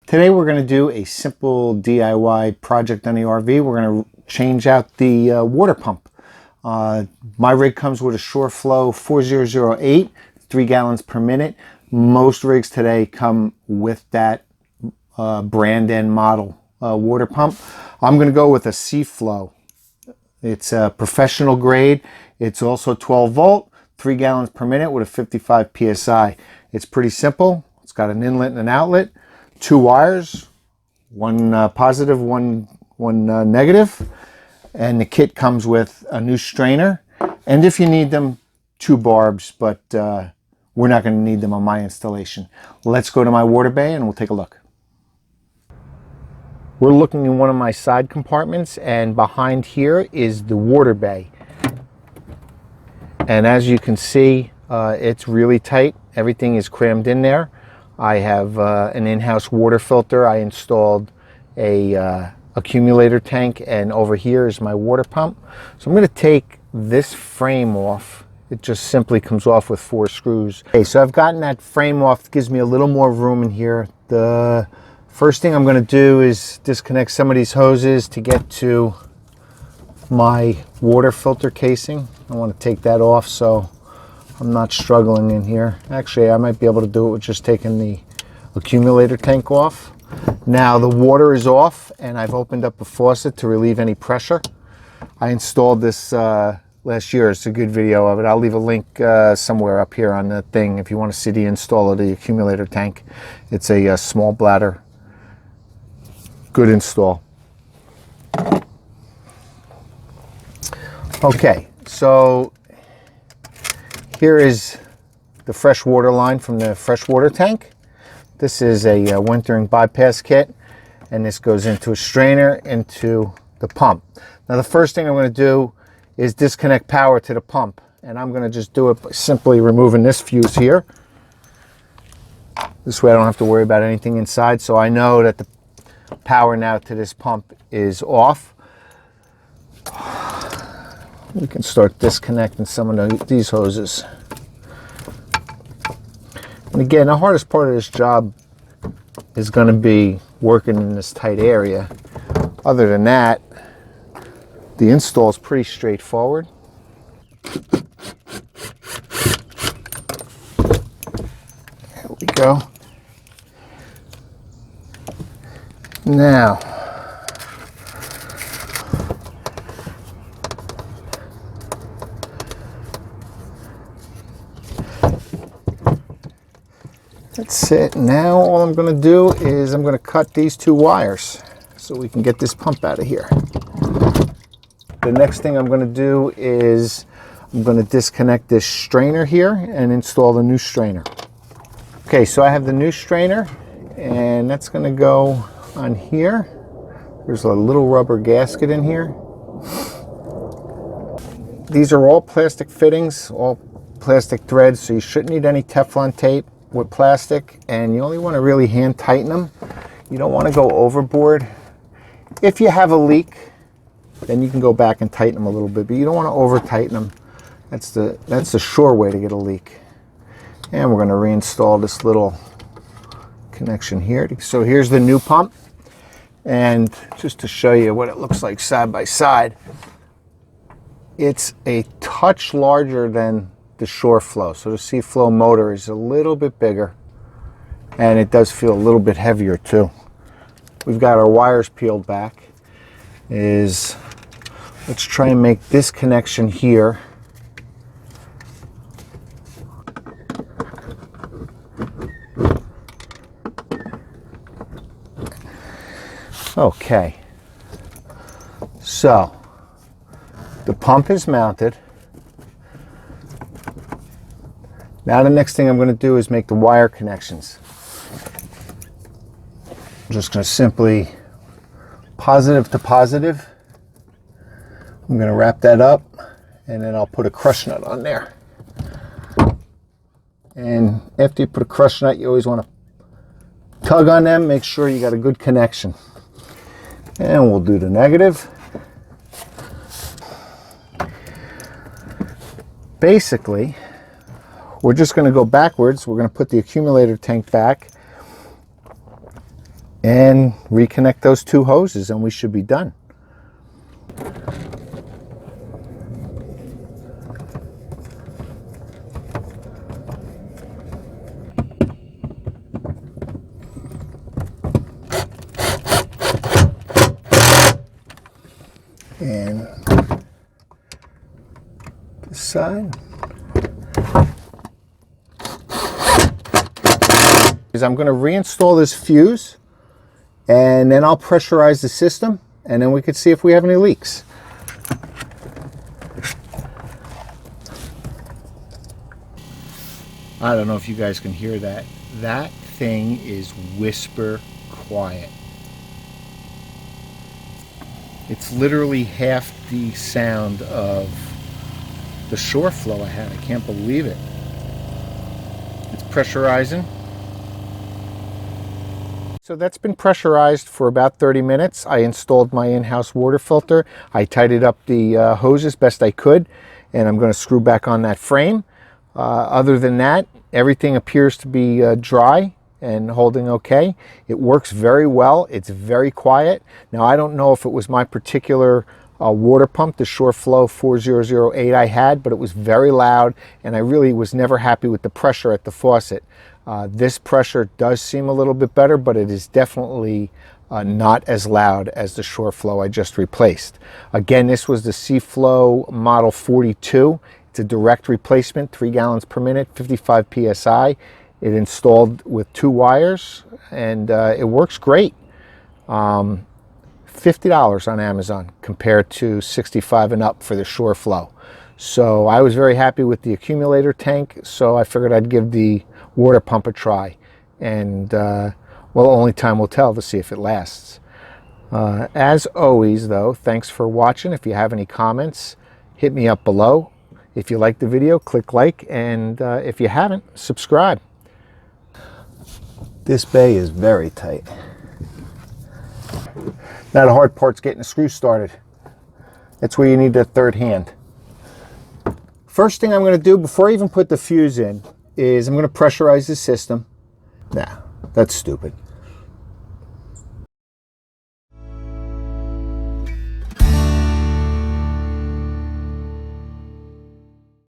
Today we're going to do a simple DIY project on the RV. We're going to change out the water pump. My rig comes with a SureFlow 4008, 3 gallons per minute. Most rigs today come with that brand and model water pump. I'm going to go with a SEAFLO. It's a professional grade. It's also 12 volt, 3 gallons per minute with a 55 PSI. It's pretty simple. It's got an inlet and an outlet, 2 wires, one positive, one negative, and the kit comes with a new strainer, and if you need them, 2 barbs, but we're not going to need them on my installation. Let's go to my water bay and we'll take a look. We're looking in one of my side compartments, and behind here is the water bay. And as you can see, it's really tight. Everything is crammed in there. I have an in-house water filter. I installed a accumulator tank, and over here is my water pump. So I'm going to take this frame off. It just simply comes off with 4 screws. Okay, so I've gotten that frame off. It gives me a little more room in here. The first thing I'm going to do is disconnect some of these hoses to get to my water filter casing. I want to take that off so I'm not struggling in here. Actually, I might be able to do it with just taking the accumulator tank off. Now the water is off, and I've opened up a faucet to relieve any pressure. I installed this last year. It's a good video of it. I'll leave a link somewhere up here on the thing if you want to see the install of the accumulator tank. It's a small bladder. Good install. Okay, so here is the fresh water line from the freshwater tank. This is a wintering bypass kit, and this goes into a strainer into the pump. Now the first thing I'm going to do is disconnect power to the pump, and I'm going to just do it by simply removing this fuse here. This way I don't have to worry about anything inside, so I know that the power now to this pump is off. We can start disconnecting some of these hoses. And again, the hardest part of this job is going to be working in this tight area. Other than that, the install is pretty straightforward. There we go. Now, that's it. Now all I'm going to do is I'm going to cut these 2 wires so we can get this pump out of here. The next thing I'm going to do is I'm going to disconnect this strainer here and install the new strainer. Okay, so I have the new strainer, and that's going to go on here. There's a little rubber gasket in here. These are all plastic fittings, all plastic threads, so you shouldn't need any Teflon tape with plastic, and you only want to really hand tighten them. You don't want to go overboard. If you have a leak, then you can go back and tighten them a little bit, but you don't want to over tighten them. That's the sure way to get a leak. And we're going to reinstall this little connection here. So here's the new pump, and just to show you what it looks like side by side, it's a touch larger than the SureFlow. So the SEAFLO motor is a little bit bigger, and it does feel a little bit heavier too. We've got our wires peeled back. Let's try and make this connection here. Okay, so the pump is mounted. Now the next thing I'm going to do is make the wire connections. I'm just going to simply positive to positive. I'm going to wrap that up, and then I'll put a crush nut on there. And after you put a crush nut, you always want to tug on them, make sure you got a good connection. And we'll do the negative. Basically, we're just going to go backwards. We're going to put the accumulator tank back. and reconnect those two hoses and we should be done. And this side. I'm going to reinstall this fuse and then I'll pressurize the system and then we can see if we have any leaks. I don't know if you guys can hear that. That thing is whisper quiet. It's literally half the sound of the shore flow I had. I can't believe it. It's pressurizing. So that's been pressurized for about 30 minutes. I installed my in-house water filter. I tidied up the hoses best I could, and I'm going to screw back on that frame. Other than that, everything appears to be dry and holding okay. It works very well. It's very quiet. Now, I don't know if it was my particular water pump, the SureFlow 4008 I had, but it was very loud, and I really was never happy with the pressure at the faucet. This pressure does seem a little bit better, but it is definitely not as loud as the SureFlow I just replaced. Again, this was the SEAFLO model 42. It's a direct replacement, 3 gallons per minute, 55 PSI. It installed with 2 wires, and it works great. $50 on Amazon compared to $65 and up for the SureFlow. So I was very happy with the accumulator tank, so I figured I'd give the water pump a try. And well, only time will tell to see if it lasts. As always, though, thanks for watching. If you have any comments, hit me up below. If you like the video, click like, and if you haven't, subscribe. This bay is very tight. Now the hard part's getting the screw started. That's where you need that third hand. First thing I'm going to do before I even put the fuse in is I'm going to pressurize the system. Nah, that's stupid.